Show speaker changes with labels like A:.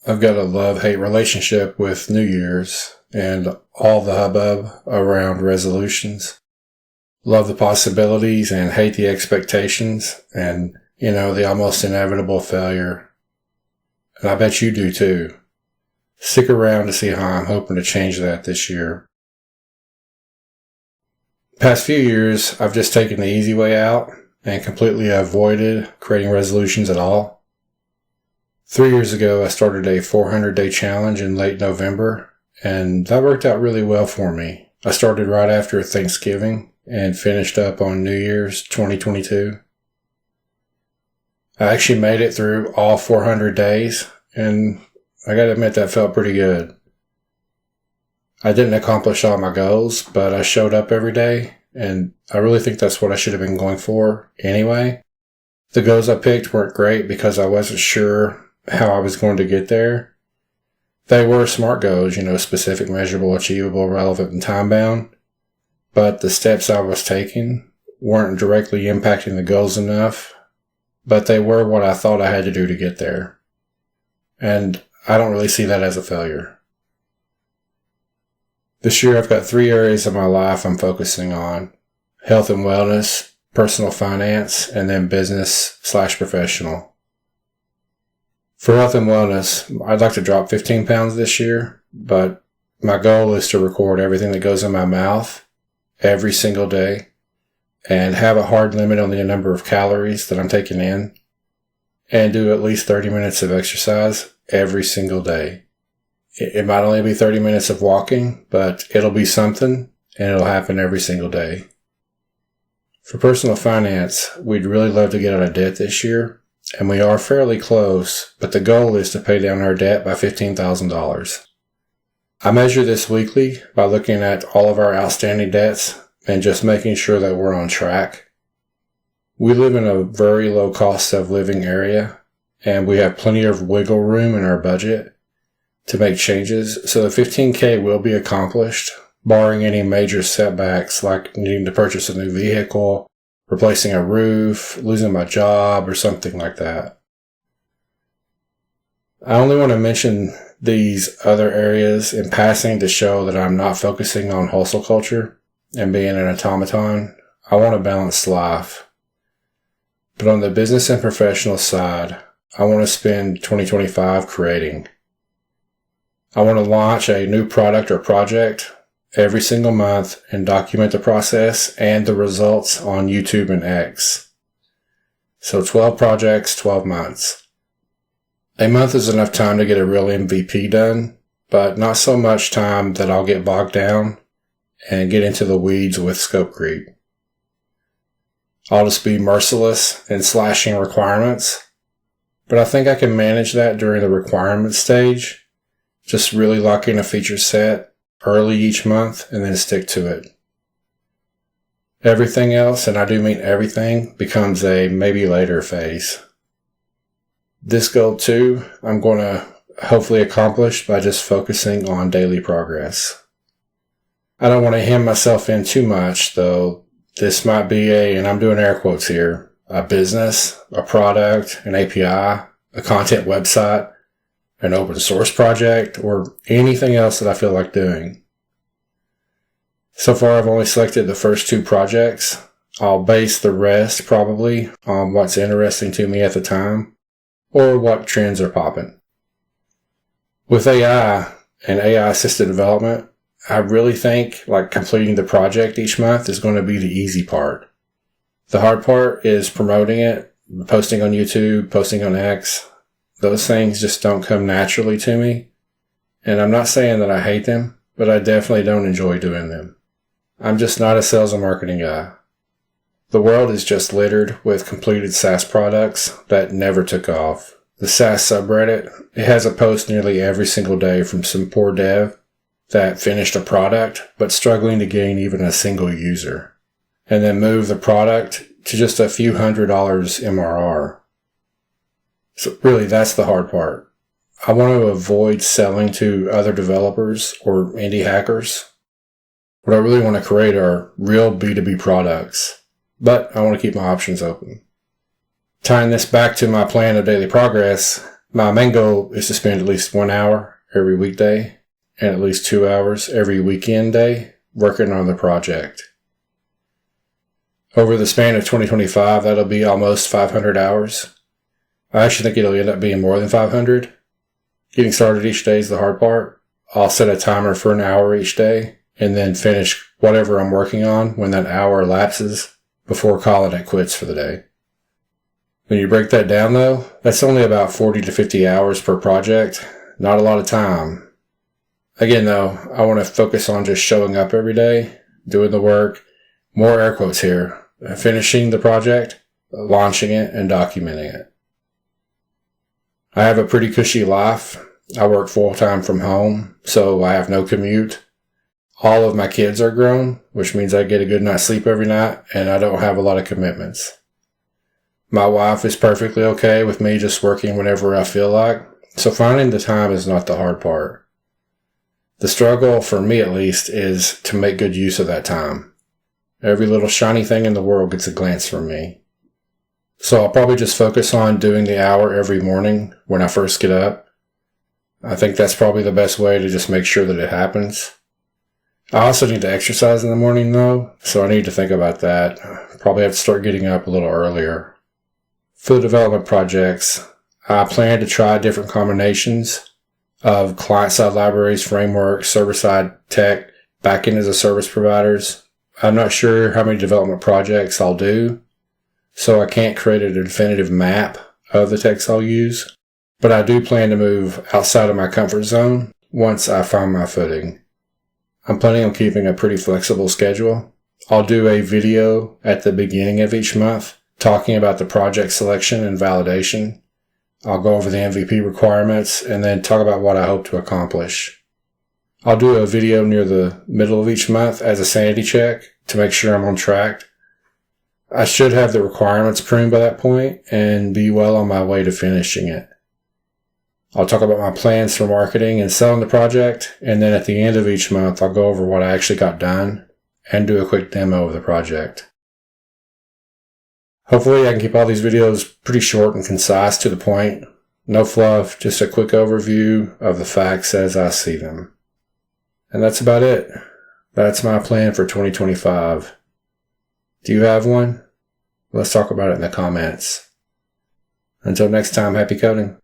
A: I've got a love-hate relationship with New Year's and all the hubbub around resolutions. Love the possibilities and hate the expectations and, the almost inevitable failure. And I bet you do too. Stick around to see how I'm hoping to change that this year. Past few years, I've just taken the easy way out and completely avoided creating resolutions at all. 3 years ago, I started a 400-day challenge in late November, and that worked out really well for me. I started right after Thanksgiving and finished up on New Year's 2022. I actually made it through all 400 days, and I gotta admit that felt pretty good. I didn't accomplish all my goals, but I showed up every day, and I really think that's what I should have been going for anyway. The goals I picked weren't great because I wasn't sure how I was going to get there. They were SMART goals, specific, measurable, achievable, relevant, and time-bound. But the steps I was taking weren't directly impacting the goals enough, but they were what I thought I had to do to get there. And I don't really see that as a failure. This year I've got 3 areas of my life I'm focusing on: health and wellness, personal finance, and then business/professional. For health and wellness, I'd like to drop 15 pounds this year, but my goal is to record everything that goes in my mouth every single day and have a hard limit on the number of calories that I'm taking in and do at least 30 minutes of exercise every single day. It might only be 30 minutes of walking, but it'll be something and it'll happen every single day. For personal finance, we'd really love to get out of debt this year. And we are fairly close, but the goal is to pay down our debt by $15,000. I measure this weekly by looking at all of our outstanding debts and just making sure that we're on track. We live in a very low cost of living area, and we have plenty of wiggle room in our budget to make changes, so the $15K will be accomplished, barring any major setbacks like needing to purchase a new vehicle, replacing a roof, losing my job, or something like that. I only want to mention these other areas in passing to show that I'm not focusing on hustle culture and being an automaton. I want a balanced life. But on the business and professional side, I want to spend 2025 creating. I want to launch a new product or project every single month and document the process and the results on YouTube and X. So 12 projects, 12 months. A month is enough time to get a real MVP done, but not so much time that I'll get bogged down and get into the weeds with scope creep. I'll just be merciless in slashing requirements, but I think I can manage that during the requirement stage, just really locking a feature set early each month and then stick to it. Everything else, and I do mean everything, becomes a maybe later phase. This goal too, I'm going to hopefully accomplish by just focusing on daily progress. I don't want to hem myself in too much, though. This might be and I'm doing air quotes here, a business, a product, an API, a content website, an open source project, or anything else that I feel like doing. So far, I've only selected the first 2 projects. I'll base the rest probably on what's interesting to me at the time or what trends are popping. With AI and AI-assisted development, I really think completing the project each month is going to be the easy part. The hard part is promoting it, posting on YouTube, posting on X. Those things just don't come naturally to me. And I'm not saying that I hate them, but I definitely don't enjoy doing them. I'm just not a sales and marketing guy. The world is just littered with completed SaaS products that never took off. The SaaS subreddit, it has a post nearly every single day from some poor dev that finished a product, but struggling to gain even a single user, and then move the product to just a few $100 MRR. So really, that's the hard part. I want to avoid selling to other developers or indie hackers. What I really want to create are real B2B products, but I want to keep my options open. Tying this back to my plan of daily progress, My main goal is to spend at least 1 hour every weekday and at least 2 hours every weekend day working on the project. Over the span of 2025, that'll be almost 500 hours. I actually think it'll end up being more than 500. Getting started each day is the hard part. I'll set a timer for an hour each day and then finish whatever I'm working on when that hour elapses before calling it quits for the day. When you break that down though, that's only about 40 to 50 hours per project. Not a lot of time. Again though, I want to focus on just showing up every day, doing the work, more air quotes here, finishing the project, launching it, and documenting it. I have a pretty cushy life. I work full-time from home, so I have no commute. All of my kids are grown, which means I get a good night's sleep every night, and I don't have a lot of commitments. My wife is perfectly okay with me just working whenever I feel like, so finding the time is not the hard part. The struggle, for me at least, is to make good use of that time. Every little shiny thing in the world gets a glance from me. So I'll probably just focus on doing the hour every morning when I first get up. I think that's probably the best way to just make sure that it happens. I also need to exercise in the morning though, so I need to think about that. Probably have to start getting up a little earlier. For the development projects, I plan to try different combinations of client-side libraries, frameworks, server-side tech, backend as a service providers. I'm not sure how many development projects I'll do, so I can't create a definitive map of the techs I'll use, but I do plan to move outside of my comfort zone once I find my footing. I'm planning on keeping a pretty flexible schedule. I'll do a video at the beginning of each month talking about the project selection and validation. I'll go over the MVP requirements and then talk about what I hope to accomplish. I'll do a video near the middle of each month as a sanity check to make sure I'm on track. I should have the requirements pruned by that point and be well on my way to finishing it. I'll talk about my plans for marketing and selling the project, and then at the end of each month, I'll go over what I actually got done and do a quick demo of the project. Hopefully I can keep all these videos pretty short and concise to the point. No fluff, just a quick overview of the facts as I see them. And that's about it. That's my plan for 2025. Do you have one? Let's talk about it in the comments. Until next time, happy coding.